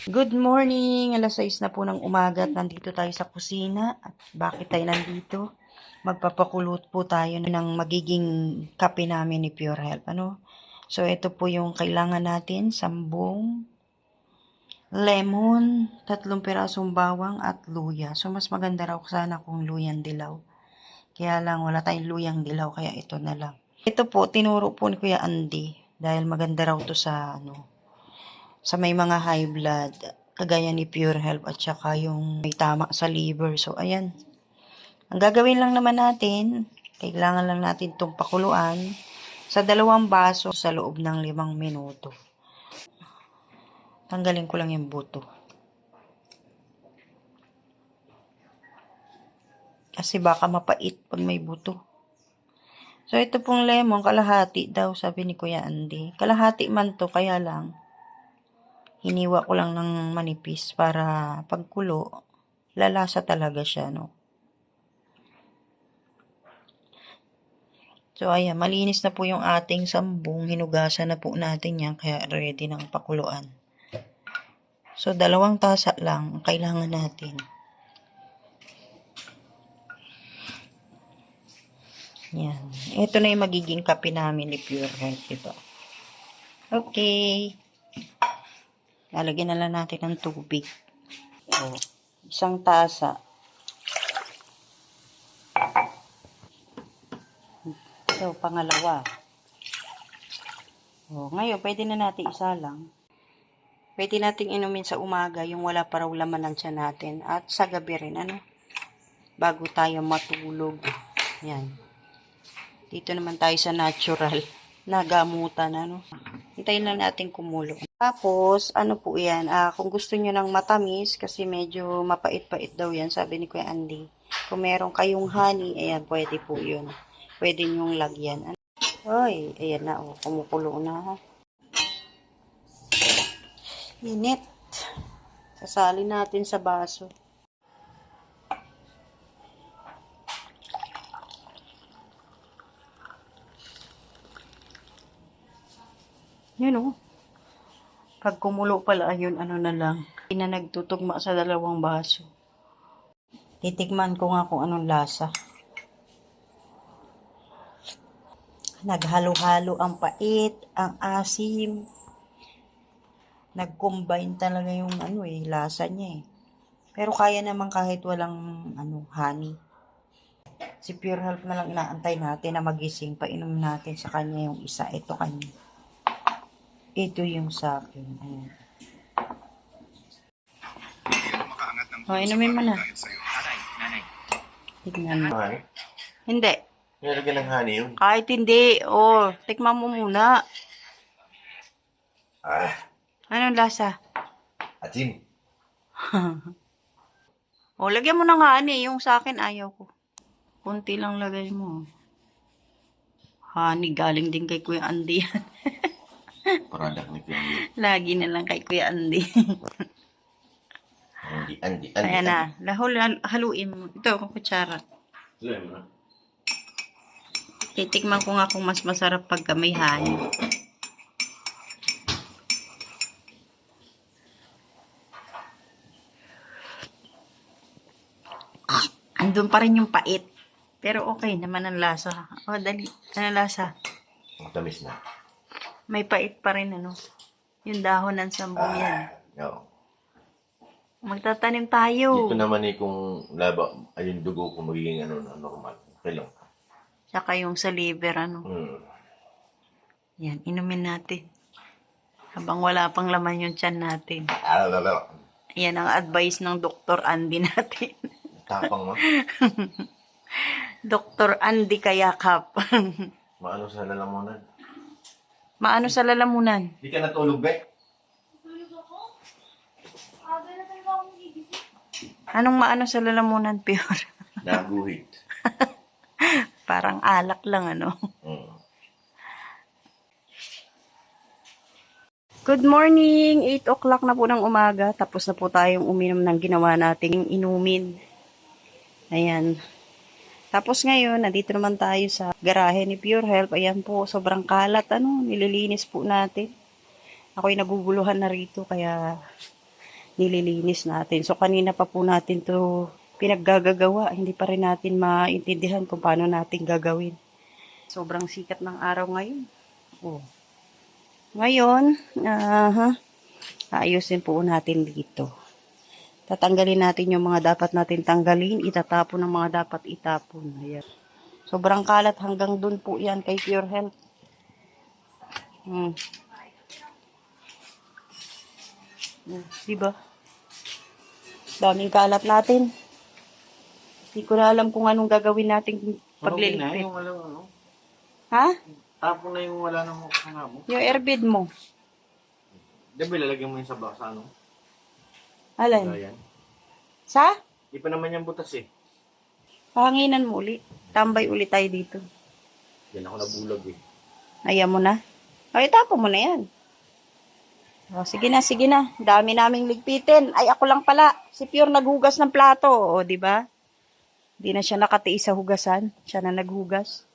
Good morning! Alas 6 na po ng umaga at nandito tayo sa kusina. At bakit tayo nandito? Magpapakulot po tayo ng magiging kape namin ni Pure Health. So, ito po yung kailangan natin. Sambong, lemon, 3 pirasong bawang at luya. So, mas maganda raw sana kung luyang dilaw. Kaya lang, wala tayong luyang dilaw, kaya ito na lang. Ito po, tinuro po ni Kuya Andy. Dahil maganda raw to sa may mga high blood, kagaya ni Pure Health at saka yung may tama sa liver. So, ayan. Ang gagawin lang naman natin, kailangan lang natin itong pakuluan sa 2 baso sa loob ng 5 minuto. Tanggalin ko lang yung buto. Kasi baka mapait pag may buto. So, ito pong lemon, kalahati daw, sabi ni Kuya Andy. Kalahati man to, kaya lang, hiniwa ko lang ng manipis para pagkulo, lalasa talaga siya, no? So, ayan, malinis na po yung ating sambong. Hinugasan na po natin yan, kaya ready ng pakuluan. So, 2 tasa lang ang kailangan natin. Yan. Ito na yung magiging kape namin ni Pure Health ito. Okay. Lalagyan na lang natin ng tubig. O, 1 tasa. So, pangalawa. O, ngayon, pwede na natin isa lang. Pwede nating inumin sa umaga yung wala pa raw laman ng tiyan natin. At sa gabi rin, bago tayo matulog. Yan. Dito naman tayo sa natural na gamutan, Hintayin lang natin kumulo. Tapos, po yan, kung gusto nyo ng matamis, kasi medyo mapait-pait daw yan, sabi ni Kuya Andy. Kung meron kayong honey, ayan, pwede po yun. Pwede nyong lagyan. Ay, ayan na, kumukulo na, Init. Sasali natin sa baso. Yun, Pag kumulo pala, ayun, na lang. Hindi na nagtutugma sa 2 baso. Titikman ko nga kung anong lasa. Naghalo-halo ang pait, ang asim. Nag-combine talaga yung lasa niya Pero kaya naman kahit walang honey. Si Pure Health na lang inaantay natin na magising. Painom natin sa kanya yung isa. Ito kanya. Ito yung sa akin. Ayan. Inumin mo na. Tignan mo. Hindi. Nilagyan ng honey yun. Kahit hindi. Tikman mo muna. Anong lasa? Atim. Lagyan mo na nga yung sa akin ayaw ko. Kunti lang lagay mo. Honey, galing din kay Kuya Andy yan. Product ni Kuya Andy. Lagi na lang kay Kuya Andy. Andy. Ayan na. Haluin mo. Ito, kutsara. Titikman ko nga kung mas masarap pagka may honey. Andun pa rin yung pait. Pero okay naman ang lasa. Dali. Ano lasa? Matamis na. May pait pa rin, Yung dahon ng sambong yan. Oo. Magtatanim tayo. Dito naman kung yung dugo ko magiging normal. Okay lang. Tsaka yung sa liver, Yan, inumin natin. Habang wala pang laman yung tiyan natin. Yan ang advice ng Dr. Andy natin. Tapang mo. Dr. Andy Kayakap. Maano sa lalamunan. Maano sa lalamunan? Di ka natulog, be? Anong maano sa lalamunan, Pure? Naguhit. Parang alak lang, Good morning! 8 o'clock na po ng umaga. Tapos na po tayong uminom ng ginawa nating inumin. Ayan. Tapos ngayon, nandito naman tayo sa garahe ni Pure Health. Ayan po, sobrang kalat, nililinis po natin. Ako'y naguguluhan na rito, kaya nililinis natin. So, kanina pa po natin to pinaggagawa. Hindi pa rin natin maintindihan kung paano natin gagawin. Sobrang sikat ng araw ngayon. Oh. Ngayon, ayusin po natin dito. Tatanggalin natin yung mga dapat natin tanggalin. Itatapon ang mga dapat itapon. Ayan. Sobrang kalat hanggang dun po yan kay Pure Health. Diba? Daming kalat natin. Hindi ko na alam kung anong gagawin natin pagliligpit. Yung wala, ano? Ha? Tapon na yung wala ng mga mo. Yung airbed mo. Di ba ilalagyan mo yung sa box, ano? Alin? Ayan. Sa? Di pa naman yung butas eh. Pahanginan mo uli. Tambay ulit tayo dito. Yan ako nabulag eh. Ayaw mo na? Ay, tapo mo na yan. O, sige na, sige na. Dami naming ligpitin. Ay, ako lang pala. Si Pure naghugas ng plato. O, di ba? Di na siya nakatiis sa hugasan. Siya na naghugas.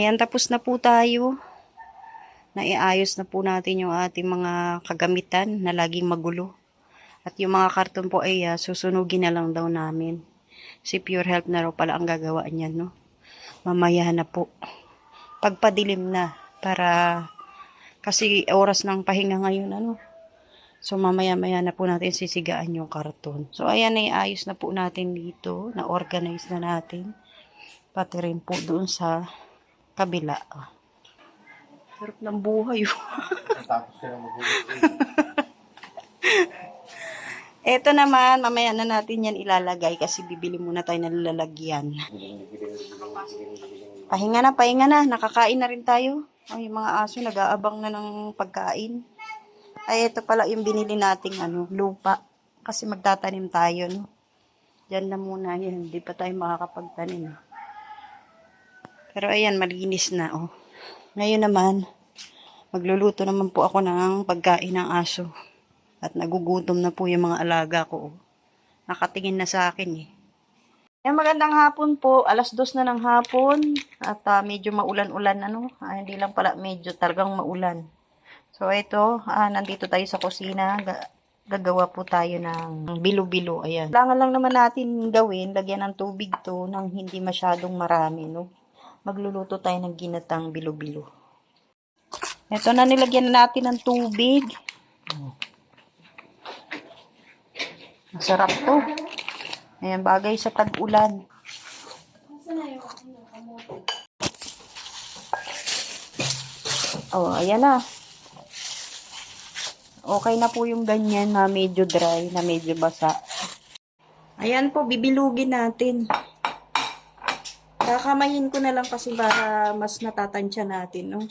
Ayan, tapos na po tayo. Naiayos na po natin yung ating mga kagamitan na laging magulo. At yung mga karton po ay susunugin na lang daw namin. Si Pure Health na raw pala ang gagawa niyan, no? Mamaya na po. Pagpadilim na. Para, kasi oras ng pahinga ngayon, ano? So, mamaya-maya na po natin sisigaan yung karton. So, ayan, naiayos na po natin dito. Na-organize na natin. Pati rin po doon sa kabila. Sarap ng buhay. Tapos ka na magulit. Ito naman, mamaya na natin yan ilalagay kasi bibili muna tayo ng lalagyan. Pahinga na. Nakakain na rin tayo. Ay, yung mga aso nag-aabang na ng pagkain. Ay, ito pala yung binili nating lupa. Kasi magtatanim tayo, no? Diyan na muna yan. Hindi pa tayo makakapagtanim. Pero ayan, malinis na, oh. Ngayon naman, magluluto naman po ako ng pagkain ng aso. At nagugutom na po yung mga alaga ko, oh. Nakatingin na sa akin, eh. Ayan, magandang hapon po. 2:00 na ng hapon. At medyo maulan-ulan, ano? Hindi lang pala, medyo talagang maulan. So, ito, nandito tayo sa kusina. Gagawa po tayo ng bilo-bilo. Ayan. Kailangan lang naman natin gawin, lagyan ng tubig to nang hindi masyadong marami, no? Magluluto tayo ng ginatang bilo-bilo. Ito na, nilagyan na natin ng tubig. Masarap to. Ayan, bagay sa tag-ulan. Oh, ayan na. Okay na po yung ganyan na medyo dry, na medyo basa. Ayan po, bibilugin natin. Kakamayin ko na lang kasi para mas natatansya natin, no?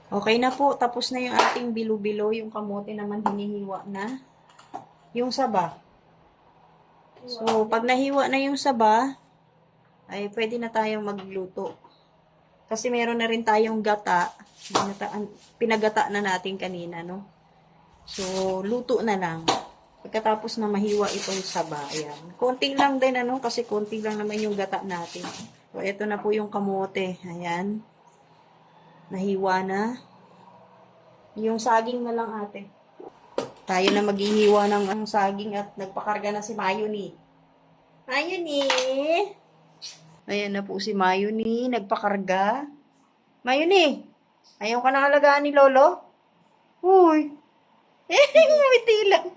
Okay na po, tapos na yung ating bilo-bilo. Yung kamote naman hinihiwa na. Yung saba. So, pag nahiwa na yung saba, ay pwede na tayong magluto. Kasi meron na rin tayong gata. Pinagata na natin kanina, no? So, luto na lang. Pagkatapos na mahiwa itong saba, ayan. Konti lang din, ano? Kasi konti lang naman yung gata natin. So, ito na po yung kamote. Ayan. Nahiwa na. Yung saging na lang, ate. Tayo na maghihiwa ng saging at nagpakarga na si Mayoni. Mayoni! Ayan na po si Mayoni, nagpakarga. Mayoni! Ayaw ka nang alagaan ni Lolo? Uy! Ngumiti lang.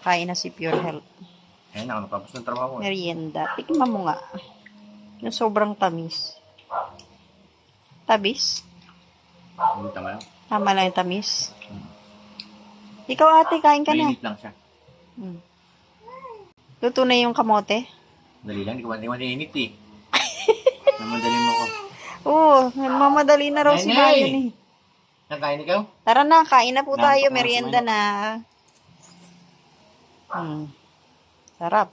Kain na si Pure Health. Ayun na, nakapos ng trabaho. Merienda. Tikman mo nga. Yung sobrang tamis. Tabis? Hindi tama lang. Tama lang yung tamis. Ikaw ate, kain ka na. Mainit lang siya. Hmm. Luto na yung kamote? Dali lang, hindi ko mainit eh. Namadali mo ko. Oo, mamadali na raw si Nanay! Bayan eh. Nakain ikaw? Tara na, kain na po tayo. Nantok na si Merienda na. Sarap.